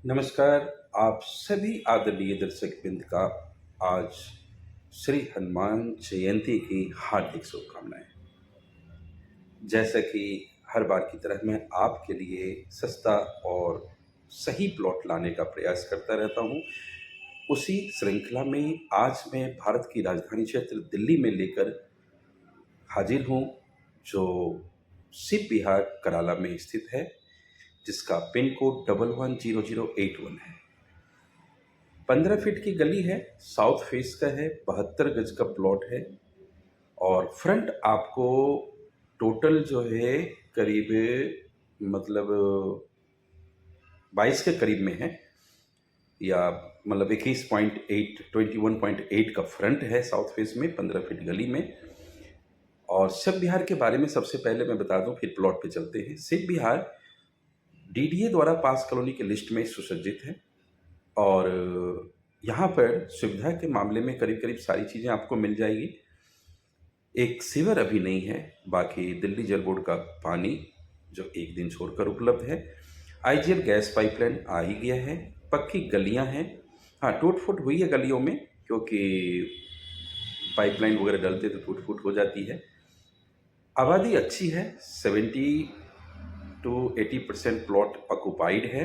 नमस्कार। आप सभी आदरणीय दर्शकवृंद का आज श्री हनुमान जयंती की हार्दिक शुभकामनाएं। जैसा कि हर बार की तरह मैं आपके लिए सस्ता और सही प्लॉट लाने का प्रयास करता रहता हूं, उसी श्रृंखला में आज मैं भारत की राजधानी क्षेत्र दिल्ली में लेकर हाजिर हूं, जो सिप बिहार कराला में स्थित है, जिसका पिन कोड 110081 है। 15 फीट की गली है, साउथ फेस का है, 72 गज का प्लॉट है और फ्रंट आपको टोटल जो है करीब मतलब 22 के करीब में है, या मतलब 21.8 21.8 का फ्रंट है साउथ फेस में 15 फीट गली में। और शिव विहार के बारे में सबसे पहले मैं बता दूं, फिर प्लॉट पे चलते हैं। शिव विहार डीडीए द्वारा पास कॉलोनी की लिस्ट में सुसज्जित है और यहाँ पर सुविधा के मामले में करीब करीब सारी चीज़ें आपको मिल जाएगी। एक सीवर अभी नहीं है, बाकी दिल्ली जल बोर्ड का पानी जो एक दिन छोड़कर उपलब्ध है। आईजीएल गैस पाइपलाइन आ ही गया है, पक्की गलियां हैं। हाँ, टूट फूट हुई है गलियों में, क्योंकि पाइपलाइन वगैरह डलते तो टूट फूट हो जाती है। आबादी अच्छी है, 70 to 80% प्लॉट ऑक्युपाइड है।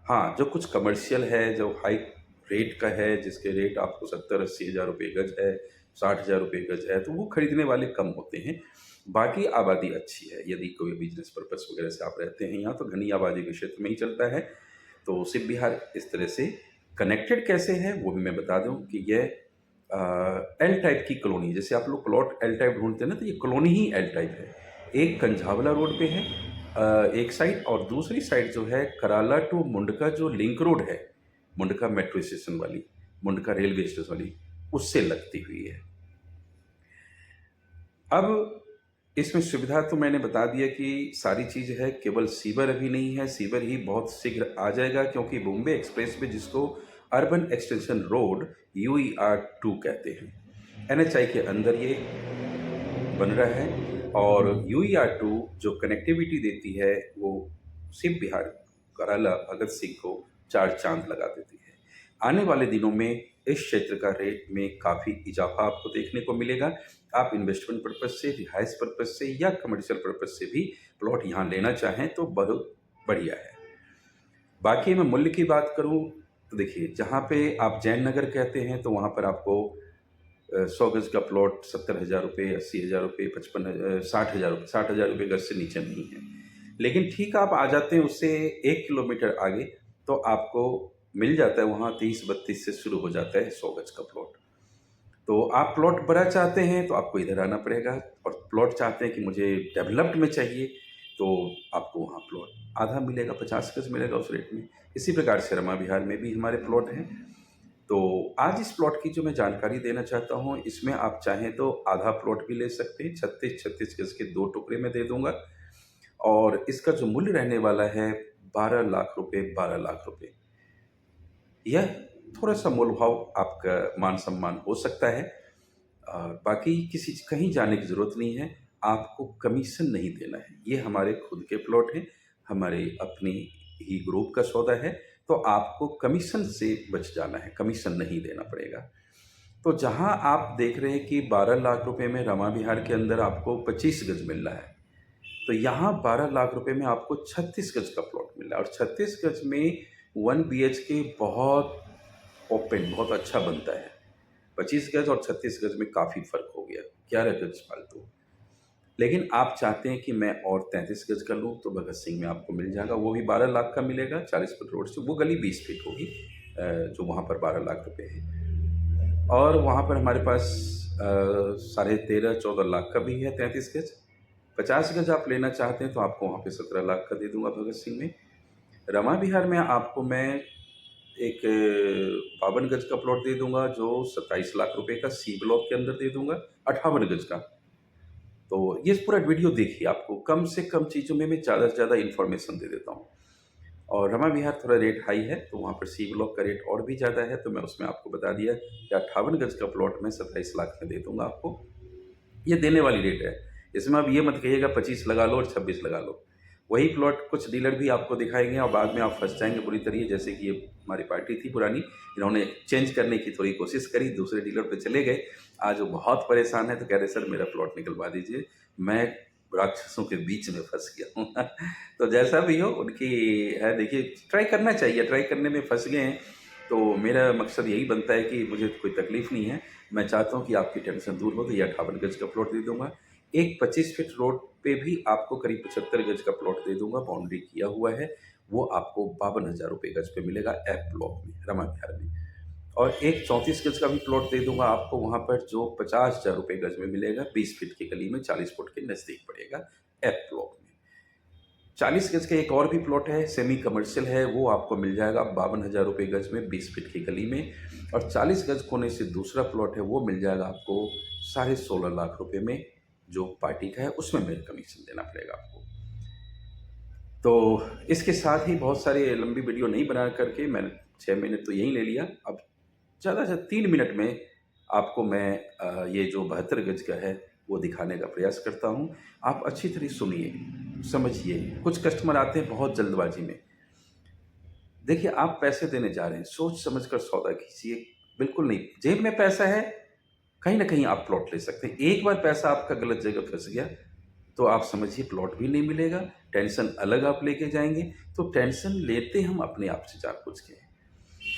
हाँ, जो कुछ कमर्शियल है, जो हाई रेट का है, जिसके रेट आपको 70-80 हज़ार रुपये गज है, 60 हज़ार रुपये गज है, तो वो खरीदने वाले कम होते हैं। बाकी आबादी अच्छी है। यदि कोई बिजनेस पर्पस वगैरह से आप रहते हैं यहाँ, तो घनी आबादी के क्षेत्र में ही चलता है। तो शिव विहार इस तरह से कनेक्टेड कैसे है वो भी मैं बता दूं कि यह एल टाइप की कॉलोनी, जैसे आप लोग प्लॉट एल टाइप ढूंढते हैं ना, तो ये कॉलोनी ही एल टाइप है। एक कंझावला रोड पे है एक साइड, और दूसरी साइड जो है कराला टू मुंडका जो लिंक रोड है, मुंडका मेट्रो स्टेशन वाली, मुंडका रेलवे स्टेशन वाली, उससे लगती हुई है। अब इसमें सुविधा तो मैंने बता दिया कि सारी चीज़ है, केवल सीवर अभी नहीं है। सीवर ही बहुत शीघ्र आ जाएगा, क्योंकि बॉम्बे एक्सप्रेस वे, जिसको अर्बन एक्सटेंशन रोड UER2 कहते हैं, NHI के अंदर ये बन रहा है। और UER2 जो कनेक्टिविटी देती है, वो शिव विहार कराला भगत सिंह को 4 चांद लगा देती है। आने वाले दिनों में इस क्षेत्र का रेट में काफ़ी इजाफा आपको देखने को मिलेगा। आप इन्वेस्टमेंट पर्पज से, रिहाइश पर्पज से या कमर्शियल पर्पज से भी प्लॉट यहाँ लेना चाहें तो बहुत बढ़िया है। बाकी मैं मूल्य की बात करूँ तो देखिए, जहाँ पे आप जैन नगर कहते हैं, तो वहाँ पर आपको 100 गज का प्लॉट 70 हज़ार रुपये, 80 हज़ार रुपये, 60 हज़ार रुपये गज से नीचे नहीं है। लेकिन ठीक, आप आ जाते हैं उससे 1 किलोमीटर आगे, तो आपको मिल जाता है वहाँ 30-32 से शुरू हो जाता है 100 गज का प्लॉट। तो आप प्लॉट बड़ा चाहते हैं तो आपको इधर आना पड़ेगा, और प्लॉट चाहते हैं कि मुझे डेवलप्ड में चाहिए, तो आपको वहाँ प्लॉट आधा मिलेगा, 50 गज मिलेगा उस रेट में। इसी प्रकार से रमा विहार में भी हमारे प्लॉट हैं। तो आज इस प्लॉट की जो मैं जानकारी देना चाहता हूँ, इसमें आप चाहें तो आधा प्लॉट भी ले सकते हैं। 36-36 गज के 2 टुकड़े में दे दूंगा, और इसका जो मूल्य रहने वाला है 12 लाख रुपए, 12 लाख रुपए। यह थोड़ा सा मोल भाव आपका मान सम्मान हो सकता है। बाकी किसी कहीं जाने की ज़रूरत नहीं है, आपको कमीशन नहीं देना है। ये हमारे खुद के प्लॉट हैं, हमारे अपनी ही ग्रुप का सौदा है, तो आपको कमीशन से बच जाना है, कमीशन नहीं देना पड़ेगा। तो जहाँ आप देख रहे हैं कि 12 लाख रुपए में रमा विहार के अंदर आपको 25 गज मिल रहा है, तो यहाँ 12 लाख रुपए में आपको 36 गज का प्लॉट मिल रहा है। और 36 गज में 1 BHK बहुत ओपन, बहुत अच्छा बनता है। 25 गज और 36 गज में काफ़ी फ़र्क हो गया, 11 गज फालतू। लेकिन आप चाहते हैं कि मैं और 33 गज का लूँ, तो भगत सिंह में आपको मिल जाएगा, वो भी 12 लाख का मिलेगा, 40 फुट रोड से। वो गली 20 फीट होगी, जो वहाँ पर 12 लाख रुपए है। और वहाँ पर हमारे पास 13.5-14 लाख का भी है 33 गज। 50 गज आप लेना चाहते हैं तो आपको वहाँ पे 17 लाख का दे दूंगा भगत सिंह में। रमा विहार में आपको मैं एक 52 गज का प्लॉट दे दूंगा, जो 27 लाख रुपए का सी ब्लॉक के अंदर दे दूंगा, 58 गज का। तो ये पूरा वीडियो देखिए, आपको कम से कम चीज़ों में मैं ज़्यादा से ज़्यादा इन्फॉर्मेशन दे देता हूँ। और रमा विहार थोड़ा रेट हाई है, तो वहाँ पर सी ब्लॉक का रेट और भी ज़्यादा है, तो मैं उसमें आपको बता दिया कि 58 गज का प्लॉट मैं 27 लाख में दे दूंगा आपको। ये देने वाली रेट है, इसमें अब ये मत कहिएगा 25 लगा लो और 26 लगा लो। वही प्लॉट कुछ डीलर भी आपको दिखाएंगे और बाद में आप फंस जाएंगे बुरी तरीके। जैसे कि ये हमारी पार्टी थी पुरानी, इन्होंने चेंज करने की थोड़ी कोशिश करी, दूसरे डीलर पे चले गए, आज वो बहुत परेशान है, तो कह रहे सर मेरा प्लॉट निकलवा दीजिए, मैं राक्षसों के बीच में फंस गया हूँ। तो जैसा भी हो उनकी है, देखिए ट्राई करना चाहिए, ट्राई करने में फंस गए हैं तो मेरा मकसद यही बनता है कि मुझे कोई तकलीफ़ नहीं है, मैं चाहता हूँ कि आपकी टेंशन दूर हो, तो ये 58 गज का प्लॉट दे दूंगा। एक 25 फीट रोड पे भी आपको करीब 75 गज का प्लॉट दे दूंगा, बाउंड्री किया हुआ है, वो आपको 52,000 रुपये गज पे मिलेगा एफ ब्लॉक में, रमा विहार में। और एक 34 गज का भी प्लॉट दे दूंगा आपको वहाँ पर, जो 50,000 रुपये गज में मिलेगा, 20 फीट की गली में, 40 फुट के नज़दीक पड़ेगा एफ ब्लॉक में। 40 गज का एक और भी प्लॉट है, सेमी कमर्शियल है, वो आपको मिल जाएगा 52,000 रुपये गज में, 20 फीट की गली में। और 40 गज कोने से दूसरा प्लॉट है, वो मिल जाएगा आपको 16.5 लाख रुपये में, जो पार्टी का है, उसमें मेरे कमीशन देना पड़ेगा आपको। तो इसके साथ ही बहुत सारे लंबी वीडियो नहीं बना करके मैंने 6 महीने तो यहीं ले लिया, अब ज़्यादा से 3 मिनट में आपको मैं ये जो 72 गज का है वो दिखाने का प्रयास करता हूँ। आप अच्छी तरह सुनिए, समझिए। कुछ कस्टमर आते हैं बहुत जल्दबाजी में। देखिए आप पैसे देने जा रहे हैं, सोच समझ कर सौदा कीजिए, बिल्कुल नहीं। जेब में पैसा है, कहीं ना कहीं आप प्लॉट ले सकते हैं। एक बार पैसा आपका गलत जगह फंस गया तो आप समझिए प्लॉट भी नहीं मिलेगा, टेंशन अलग आप लेके जाएंगे। तो टेंशन लेते हम अपने आप से जानबूझ के हैं।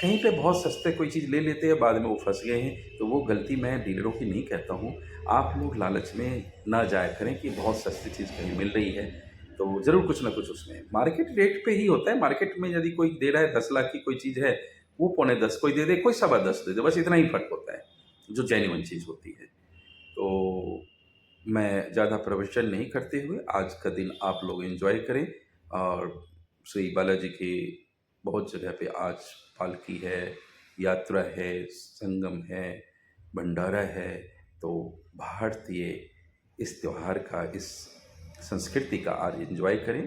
कहीं पे बहुत सस्ते कोई चीज़ ले लेते हैं, बाद में वो फंस गए हैं, तो वो गलती मैं डीलरों की नहीं कहता हूँ। आप लोग लालच में ना जाया करें कि बहुत सस्ती चीज़ कहीं मिल रही है तो ज़रूर कुछ ना कुछ उसमें मार्केट रेट पे ही होता है। मार्केट में यदि कोई दे रहा है 10 लाख की कोई चीज़ है, वो 9.25 कोई दे दे, कोई 10.25 दे दे, बस इतना ही फ़र्क होता है जो जेन्युइन चीज़ होती है। तो मैं ज़्यादा प्रवचन नहीं करते हुए आज का दिन आप लोग एंजॉय करें। और श्री बालाजी की बहुत जगह पे आज पालकी है, यात्रा है, संगम है, भंडारा है। तो भारतीय इस त्यौहार का, इस संस्कृति का आज एंजॉय करें,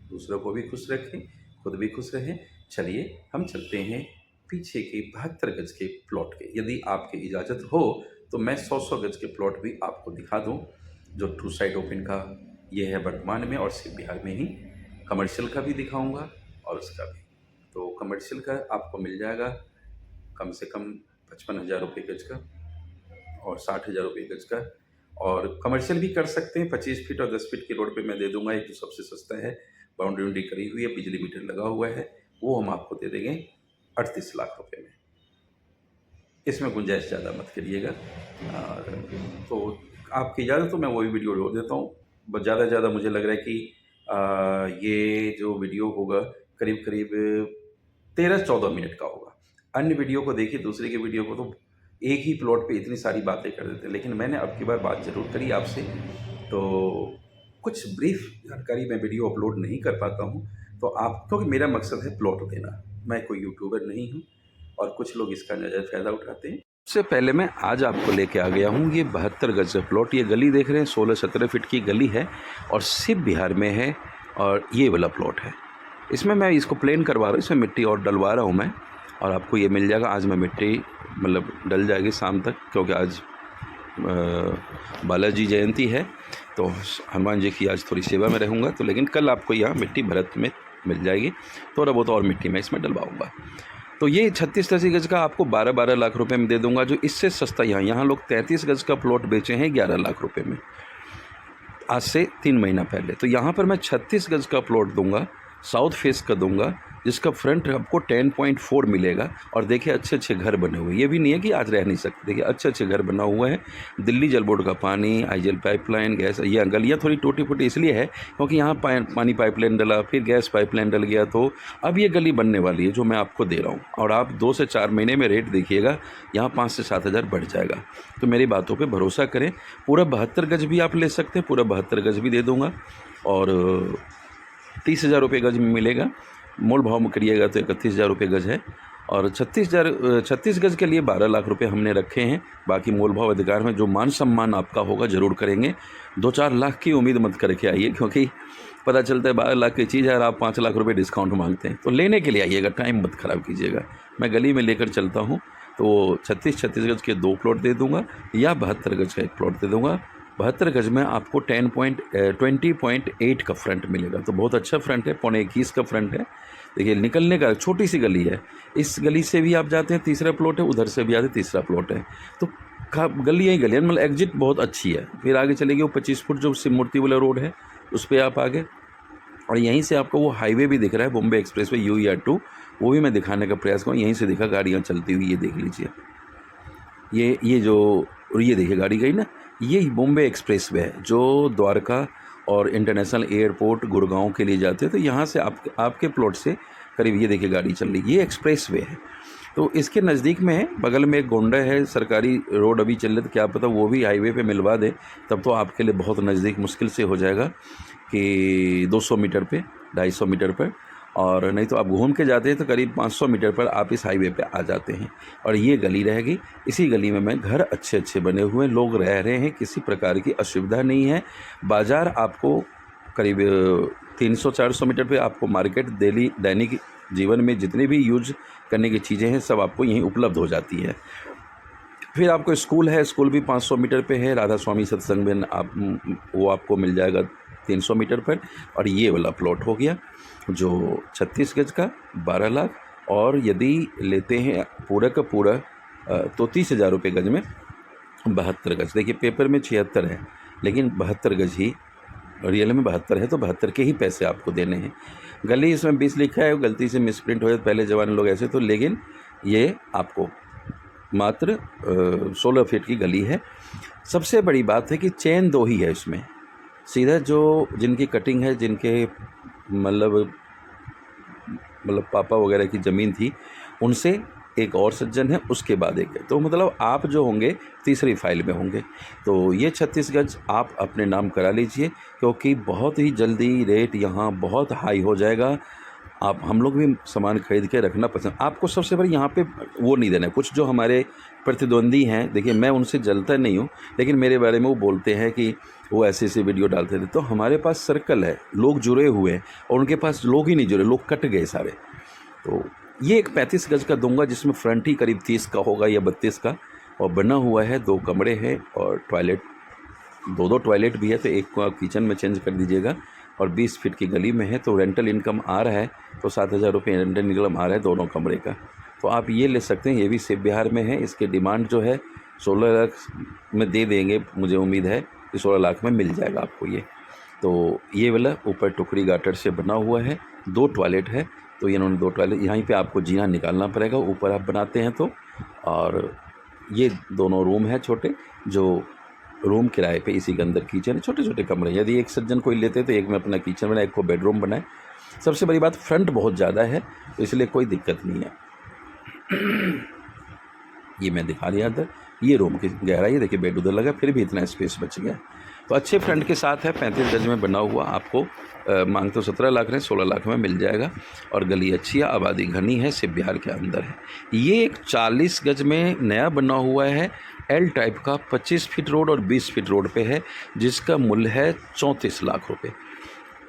दूसरों को भी खुश रखें, खुद भी खुश रहें। चलिए हम चलते हैं पीछे के 72 गज के प्लॉट के। यदि आपकी इजाज़त हो तो मैं 100 गज के प्लॉट भी आपको दिखा दूं, जो 2 साइड ओपन का ये है वर्तमान में, और सिर्फ बिहार में ही। कमर्शियल का भी दिखाऊंगा और उसका भी। तो कमर्शियल का आपको मिल जाएगा कम से कम 55,000 रुपये गज का और 60,000 रुपये गज का। और कमर्शियल भी कर सकते हैं, 25 फीट और 10 फीट की रोड पे मैं दे दूंगा। एक जो सबसे सस्ता है, बाउंड्री वाउंड्री करी हुई है, बिजली मीटर लगा हुआ है, वो हम आपको दे देंगे 38 लाख रुपये में। इसमें गुंजाइश ज़्यादा मत करिएगा। और तो आपकी इजाज़त तो मैं वही वीडियो जोड़ देता हूँ। बस ज़्यादा से ज़्यादा मुझे लग रहा है कि ये जो वीडियो होगा करीब करीब 13-14 मिनट का होगा। अन्य वीडियो को देखिए, दूसरे के वीडियो को तो एक ही प्लॉट पे इतनी सारी बातें कर देते हैं, लेकिन मैंने अब की बार बात ज़रूर करी आपसे। तो कुछ ब्रीफ जानकारी मैं वीडियो अपलोड नहीं कर पाता हूँ, तो आप, क्योंकि मेरा मकसद है प्लॉट देना, मैं कोई यूट्यूबर नहीं हूँ और कुछ लोग इसका नाजायज़ फ़ायदा उठाते हैं। सबसे पहले मैं आज आपको लेके आ गया हूँ ये 72 गज का प्लॉट। ये गली देख रहे हैं, 16-17 फीट की गली है और सिर्फ बिहार में है। और ये वाला प्लॉट है, इसमें मैं इसको प्लेन करवा रहा हूँ, इसमें मिट्टी और डलवा रहा हूँ मैं, और आपको ये मिल जाएगा। आज मैं मिट्टी मतलब डल जाएगी शाम तक, क्योंकि आज बालाजी जयंती है, तो हनुमान जी की आज थोड़ी सेवा में रहूँगा। तो लेकिन कल आपको यहाँ मिट्टी भरत में मिल जाएगी, थोड़ा बहुत और मिट्टी मैं इसमें डलवाऊँगा। तो ये 36-30 गज का आपको 12-12 लाख रुपए में दे दूंगा। जो इससे सस्ता यहाँ लोग 33 गज का प्लॉट बेचे हैं 11 लाख रुपए में, आज से 3 महीना पहले। तो यहाँ पर मैं 36 गज का प्लॉट दूंगा, साउथ फेस का दूंगा, जिसका फ्रंट आपको 10.4 मिलेगा। और देखिए अच्छे अच्छे घर बने हुए, ये भी नहीं है कि आज रह नहीं सकते। देखिए अच्छे अच्छे घर बना हुआ है, दिल्ली जल बोर्ड का पानी, आईजेल पाइपलाइन, गैस। ये गलियाँ थोड़ी टूटी फूटी इसलिए है क्योंकि यहाँ पानी पाइपलाइन डला, फिर गैस पाइपलाइन डल गया, तो अब ये गली बनने वाली है जो मैं आपको दे रहा हूँ। और आप 2 से 4 महीने में रेट देखिएगा, यहाँ 5 से 7 हज़ार बढ़ जाएगा। तो मेरी बातों पर भरोसा करें। पूरा 72 गज भी आप ले सकते हैं, पूरा 72 गज भी दे दूँगा और 30,000 रुपये गज में मिलेगा। मोल भाव में करिएगा तो 31,000 रुपये गज है। और 36 गज के लिए 12 लाख रुपए हमने रखे हैं। बाकी मोल भाव अधिकार में जो मान सम्मान आपका होगा ज़रूर करेंगे। 2-4 लाख की उम्मीद मत करके आइए, क्योंकि पता चलता है 12 लाख की चीज़ है और आप 5 लाख रुपए डिस्काउंट मांगते हैं। तो लेने के लिए आइएगा, टाइम मत ख़राब कीजिएगा। मैं गली में लेकर चलता हूँ। तो 36 गज के 2 प्लॉट दे दूँगा या 72 गज का 1 प्लॉट दे दूँगा। 72 गज में आपको 20.8 का फ्रंट मिलेगा, तो बहुत अच्छा फ्रंट है, 21 का फ्रंट है। देखिए निकलने का छोटी सी गली है, इस गली से भी आप जाते हैं तीसरा प्लॉट है, उधर से भी आते तीसरा प्लॉट है, तो गली यही गली है, मतलब एग्जिट बहुत अच्छी है। फिर आगे चलेगी वो 25 फुट जो शिव मूर्ति वाला रोड है उस पर आप आगे, और यहीं से आपको वो हाईवे भी दिख रहा है, बॉम्बे एक्सप्रेस वे UER2, वो भी मैं दिखाने का प्रयास करूँ। यहीं से दिखा गाड़ियाँ चलती हुई, ये देख लीजिए, ये देखिए गाड़ी गई ना, ये बॉम्बे एक्सप्रेस वे है जो द्वारका और इंटरनेशनल एयरपोर्ट गुड़गांव के लिए जाते हैं। तो यहाँ से आपके प्लॉट से करीब ये देखिए गाड़ी चल रही, ये एक्सप्रेस वे है। तो इसके नज़दीक में है, बगल में एक गोंडा है, सरकारी रोड अभी चल रही, तो क्या पता वो भी हाईवे पे मिलवा दे, तब तो आपके लिए बहुत नज़दीक मुश्किल से हो जाएगा कि 200 मीटर पे, 250 मीटर पर, और नहीं तो आप घूम के जाते हैं तो करीब 500 मीटर पर आप इस हाईवे पे आ जाते हैं। और ये गली रहेगी, इसी गली में घर अच्छे अच्छे बने हुए हैं, लोग रह रहे हैं, किसी प्रकार की असुविधा नहीं है। बाज़ार आपको करीब 300-400 मीटर पे आपको मार्केट दैनिक जीवन में जितनी भी यूज करने की चीज़ें हैं सब आपको यहीं उपलब्ध हो जाती है। फिर आपको स्कूल है, स्कूल भी 500 मीटर पे है, राधा स्वामी सत्संग में वो आपको मिल जाएगा 300 मीटर पर। और ये वाला प्लॉट हो गया जो 36 गज का 12 लाख, और यदि लेते हैं पूरा का पूरा तो 30,000 रुपये गज में 72 गज। देखिए पेपर में 76 है, लेकिन 72 गज ही रियल में 72 है, तो 72 के ही पैसे आपको देने हैं। गली इसमें 20 लिखा है, गलती से मिसप्रिंट हो जाए, पहले ज़माने लोग ऐसे, तो लेकिन ये आपको मात्र 16 फीट की गली है। सबसे बड़ी बात है कि चेन 2 ही है इसमें, सीधा जो जिनकी कटिंग है, जिनके मतलब पापा वगैरह की ज़मीन थी, उनसे एक और सज्जन है, उसके बाद एक है, तो मतलब आप जो होंगे तीसरी फाइल में होंगे। तो ये 36 गज आप अपने नाम करा लीजिए, क्योंकि बहुत ही जल्दी रेट यहाँ बहुत हाई हो जाएगा। आप हम लोग भी सामान खरीद के रखना पसंद, आपको सबसे बड़ी यहाँ पे वो नहीं देना है। कुछ जो हमारे प्रतिद्वंदी हैं, देखिए मैं उनसे जलता नहीं हूँ, लेकिन मेरे बारे में वो बोलते हैं कि वो ऐसे ऐसे वीडियो डालते थे। तो हमारे पास सर्कल है, लोग जुड़े हुए हैं, और उनके पास लोग ही नहीं जुड़े, लोग कट गए सारे। तो ये एक 35 गज का दूंगा, जिसमें फ्रंट ही करीब 30 का होगा या 32 का, और बना हुआ है, 2 कमरे हैं और टॉयलेट, 2 टॉयलेट भी है, तो एक को आप किचन में चेंज कर दीजिएगा। और 20 फीट की गली में है, तो रेंटल इनकम आ रहा है, तो 7,000 रुपये रेंटल इनकम आ रहा है दोनों कमरे का। तो आप ये ले सकते हैं, ये भी शिव बिहार में है। इसकी डिमांड जो है 16 लाख में दे देंगे, मुझे उम्मीद है कि 16 लाख में मिल जाएगा आपको ये। तो ये वाला ऊपर टुकड़ी गाटर से बना हुआ है, 2 टॉयलेट है, तो इन्होंने 2 टॉयलेट, यहीं पे आपको जीना निकालना पड़ेगा, ऊपर आप बनाते हैं तो। और ये दोनों रूम है छोटे, जो रूम किराए पे, इसी के अंदर किचन है, छोटे छोटे कमरे। यदि एक सज्जन कोई लेते तो एक में अपना किचन बनाए, एक को बेडरूम बनाए। सबसे बड़ी बात फ्रंट बहुत ज़्यादा है, तो इसलिए कोई दिक्कत नहीं है। ये मैं दिखा दिया अंदर, ये रूम की गहराई, देखिए बेड उधर लगा, फिर भी इतना स्पेस बच गया। तो अच्छे फ्रंट के साथ है, 35 गज में बना हुआ, आपको मांग तो 17 लाख रहे, 16 लाख में मिल जाएगा। और गली अच्छी है, आबादी घनी है, शिव बिहार के अंदर है। ये एक 40 गज में नया बना हुआ है, एल टाइप का, 25 फीट रोड और 20 फीट रोड पे है, जिसका मूल्य है 34 लाख रुपए।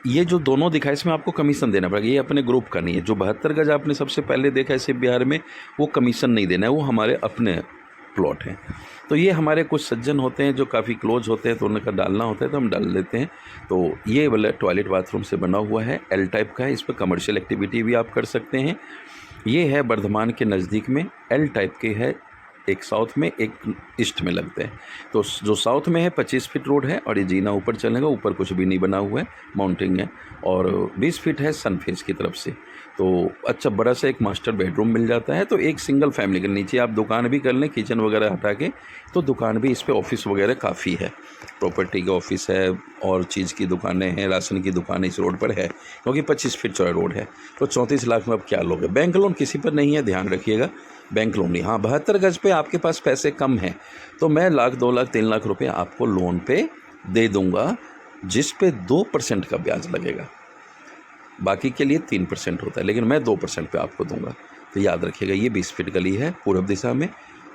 ये जो दोनों दिखा, इसमें आपको कमीशन देना पड़ेगा, ये अपने ग्रुप का नहीं है। जो 72 गज आपने सबसे पहले देखा है शिव बिहार में, वो कमीशन नहीं देना है, वो हमारे अपने प्लॉट हैं। तो ये हमारे कुछ सज्जन होते हैं जो काफ़ी क्लोज होते हैं, तो उनका डालना होता है तो हम डाल देते हैं। तो ये वाला टॉयलेट बाथरूम से बना हुआ है, एल टाइप का है, इस पर कमर्शियल एक्टिविटी भी आप कर सकते हैं। ये है बर्धमान के नज़दीक में, एल टाइप के है, एक साउथ में एक ईस्ट में लगते हैं। तो जो साउथ में है 25 फीट रोड है, और ये जीना ऊपर चलेगा, ऊपर कुछ भी नहीं बना हुआ है, माउंटिंग है, और 20 फीट है सन फेस की तरफ से। तो अच्छा बड़ा सा एक मास्टर बेडरूम मिल जाता है। तो एक सिंगल फैमिली के नीचे आप दुकान भी कर लें, किचन वगैरह हटा के, तो दुकान भी इस पर, ऑफिस वगैरह काफ़ी है, प्रॉपर्टी का ऑफिस है और चीज़ की दुकानें हैं, राशन की दुकान इस रोड पर है, क्योंकि 25 फीट चौड़ा रोड है। तो 34 लाख में अब क्या लोगे? बैंक लोन किसी पर नहीं है, ध्यान रखिएगा, बैंक लोन नहीं। हाँ 72 गज पे आपके पास पैसे कम हैं, तो मैं 1 लाख 2 लाख 3 लाख रुपए आपको लोन पे दे दूंगा, जिस पे 2% का ब्याज लगेगा। बाकी के लिए 3% होता है, लेकिन मैं 2% पे आपको दूंगा। तो याद रखिएगा, ये 20 फीट गली है पूर्व दिशा में,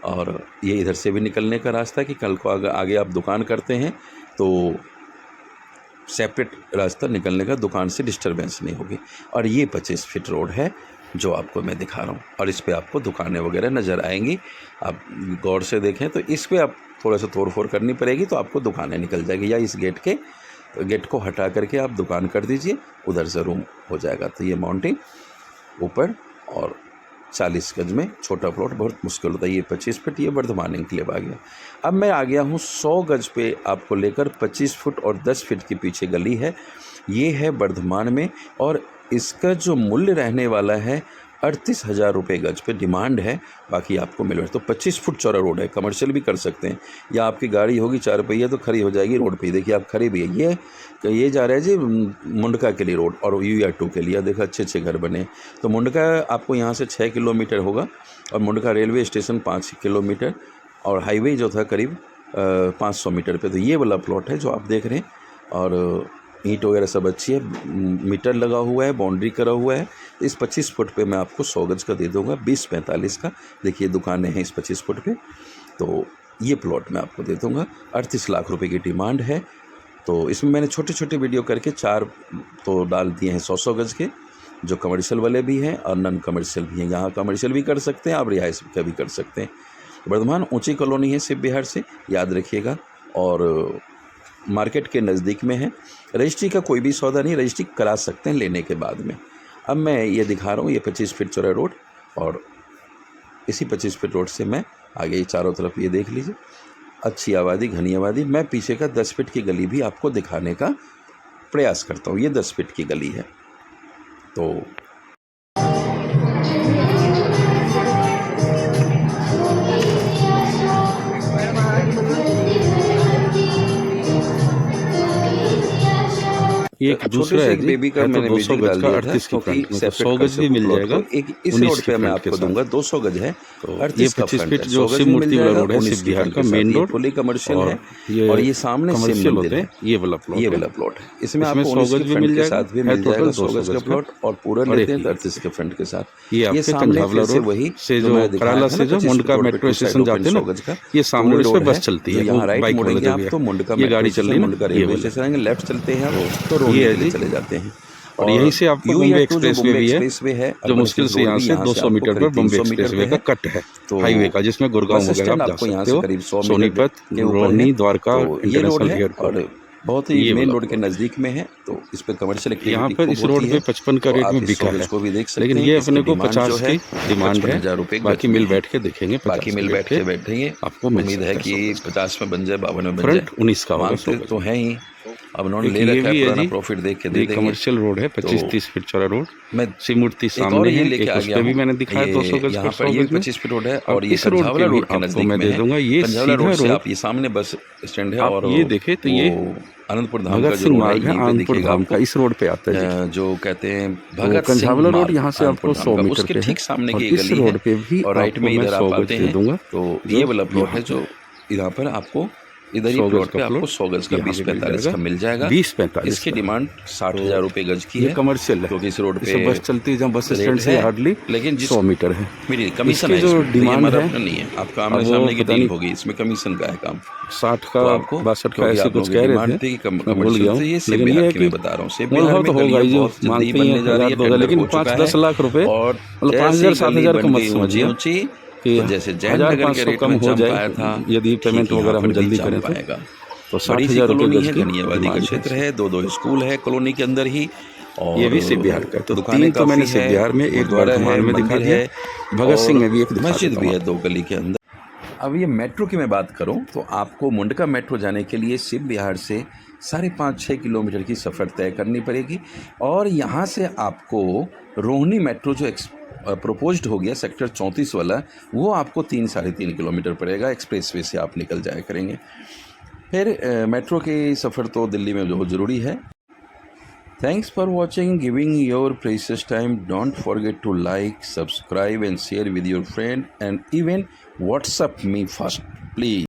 और ये इधर से भी निकलने का रास्ता है कि कल को आगे आप दुकान करते हैं तो सेपरेट रास्ता निकलने का, दुकान से डिस्टर्बेंस नहीं होगी। और ये 25 फीट रोड है जो आपको मैं दिखा रहा हूँ, और इस पे आपको दुकानें वगैरह नज़र आएंगी। आप गौर से देखें तो इस पे आप थोड़ा सा तोड़ फोड़ करनी पड़ेगी तो आपको दुकानें निकल जाएगी, या इस गेट को हटा करके आप दुकान कर दीजिए, उधर से रूम हो जाएगा। तो ये माउंटिंग ऊपर और 40 गज में छोटा प्लॉट बहुत मुश्किल होता है। ये 25 फीट ये वर्धमान एन्क्लेव आ गया। अब मैं आ गया हूँ 100 गज पे आपको लेकर, 25 फुट और 10 फीट के पीछे गली है। ये है वर्धमान में और इसका जो मूल्य रहने वाला है 38,000 रुपये गज पे डिमांड है, बाकी आपको मिल रहा है। तो 25 फुट चौड़ा रोड है, कमर्शियल भी कर सकते हैं, या आपकी गाड़ी होगी 4 पहिया तो खड़ी हो जाएगी रोड पे। देखिए आप खड़ी भी है, ये जा रहा है जी मुंडका के लिए रोड और UR2 के लिए। देखो अच्छे घर बने। तो मुंडका आपको यहाँ से 6 किलोमीटर होगा और मुंडका रेलवे स्टेशन 5 किलोमीटर और हाईवे जो था करीब 500 मीटर पे। तो ये वाला प्लॉट है जो आप देख रहे हैं, और ईंट वगैरह सब अच्छी है, मीटर लगा हुआ है, बाउंड्री करा हुआ है। इस 25 फुट पे मैं आपको 100 गज का दे दूंगा, 20-45 का। देखिए दुकानें हैं इस 25 फुट पे, तो ये प्लॉट मैं आपको दे दूंगा। 38 लाख रुपए की डिमांड है। तो इसमें मैंने छोटे छोटे वीडियो करके 4 तो डाल दिए हैं 100 गज के, जो कमर्शियल वाले भी हैं और नॉन कमर्शियल भी हैं। यहाँ कमर्शियल भी कर सकते हैं, आप रिहाइश का भी कर सकते हैं। वर्धमान ऊँची कॉलोनी है शिव विहार से, याद रखिएगा, और मार्केट के नज़दीक में है। रजिस्ट्री का कोई भी सौदा नहीं, रजिस्ट्री करा सकते हैं लेने के बाद में। अब मैं ये दिखा रहा हूँ, ये 25 फीट चौड़ा रोड, और इसी 25 फीट रोड से मैं आगे चारों तरफ ये देख लीजिए, अच्छी आबादी, घनी आबादी। मैं पीछे का 10 फीट की गली भी आपको दिखाने का प्रयास करता हूँ। ये 10 फीट की गली है। तो ये एक दूसरा है बेबी का मैंने 200 गज का 38 की फ्रंट में, 100 गज भी मिल जाएगा। एक इस रोड पे मैं आपको दूंगा 200 गज है, तो ये 25 फीट जो शिव मूर्ति वाला रोड है, शिव विहार का मेन रोड, फुली कमर्शियल है, और ये सामने कमर्शियल होते हैं। ये वाला प्लॉट है, इसमें आपको 100 गज भी मिल जाएगा, भी मिल जाएगा 100 गज का प्लॉट, और पूरा लेते हैं 38 के फ्रंट के साथ। ये सामने वही से जो कराला से जो मुंडका मेट्रो स्टेशन जाते हैं ना, ये सामने रोड पे बस चलती है, यहाँ राइट मुड़ेंगे आप तो मुंडका ये गाड़ी चल रही है, मुंडका रेलवे स्टेशन आएंगे, लेफ्ट चलते हैं तो रोड पे चले जाते हैं। और यहीं से आपको बॉम्बे एक्सप्रेसवे भी है, जो मुश्किल से यहाँ से 200 मीटर पर बॉम्बे एक्सप्रेसवे का कट है, तो हाईवे का, जिसमें गुड़गांव वगैरह आप जा सकते हो, सोनीपत, रोहिणी, द्वारका इंटरनेशनल एयरपोर्ट बहुत ही मेन रोड के नज़दीक में है। तो इस पे कमर्शियल यहाँ पर इस रोड पे 55 का रेट में बिका है, लेकिन ये अपने को 50 की डिमांड है। बाकी मिल बैठ के देखेंगे, बाकी मिल बैठ के बैठेंगे, आपको उम्मीद है कि 50 में बन जाए, 52 में बन जाए। 19 का तो है ही, अब उन्होंने ले रखा है, पुराना प्रॉफिट देख के दे देंगे। कमर्शियल रोड है, 25-30 फीट चौड़ा रोड। मैं शिव मूर्ति सामने है, एक उस पे भी मैंने दिखाया 200 गज का, 100 गज 25 फीट रोड है, और ये कंझावला रोड के नजदीक मैं दे दूंगा। ये सीधा रोड, आप ये सामने बस स्टैंड है, और ये देखे तो ये आनंदपुर धाम का जो मार्ग है, आनंदपुर धाम का इस रोड पे आता है, जो कहते हैं भगत कंझावला रोड। यहाँ से आपको 100 मीटर उसके ठीक सामने की इस रोड पे भी, और राइट में इधर आप आते हैं दूंगा। तो ये वाला प्लॉट है जो यहाँ पर आपको इधर ही प्लॉट पे आपको 100 गज का 20-45 का मिल जाएगा। 20-45 इसकी डिमांड 60,000 रुपए गज की है। कमर्शियल है, क्योंकि इस रोड पे बस चलती है, जहाँ बस स्टैंड से हार्डली लेकिन 100 मीटर है। मेरी कमीशन है, जो डिमांड है नहीं है, आपका आमने सामने की डील होगी, इसमें कमीशन का है काम। 60 का, 62 का ऐसे कुछ कह रहे थे, भूल गया हूँ, लेकिन ये है कि मैं बता रहा हूँ सेब बिहार में होगा जो मांगते हैं 1000-2000, लेकिन 5-10 लाख रुपए और 5,000-7,000 का मत समझिए कि जैसे जैन नगर के रेट कम में हो जम पाया जाए था, यदि पेमेंट वगैरह हम जल्दी करें तो 60,000 रुपये गज घनी आबादी का क्षेत्र है, 2 स्कूल है कॉलोनी के अंदर ही, और ये भी शिव विहार का। तो दुकानें तो मैंने शिव विहार में, एक वर्धमान में दिखा दिया, भगत सिंह में भी एक मस्जिद भी है 2 गली के अंदर। अब ये मेट्रो की मैं बात करूं तो आपको मुंडका मेट्रो जाने के लिए शिव विहार से 5.5-6 किलोमीटर की सफ़र तय करनी पड़ेगी, और यहाँ से आपको रोहिणी मेट्रो जो प्रपोज्ड हो गया सेक्टर 34 वाला, वो आपको 3-3.5 किलोमीटर पड़ेगा। एक्सप्रेसवे से आप निकल जाया करेंगे। फिर मेट्रो की सफ़र तो दिल्ली में बहुत ज़रूरी है। Thanks for watching, giving your precious time. Don't forget to like, subscribe and share with your friend, and even WhatsApp me first please.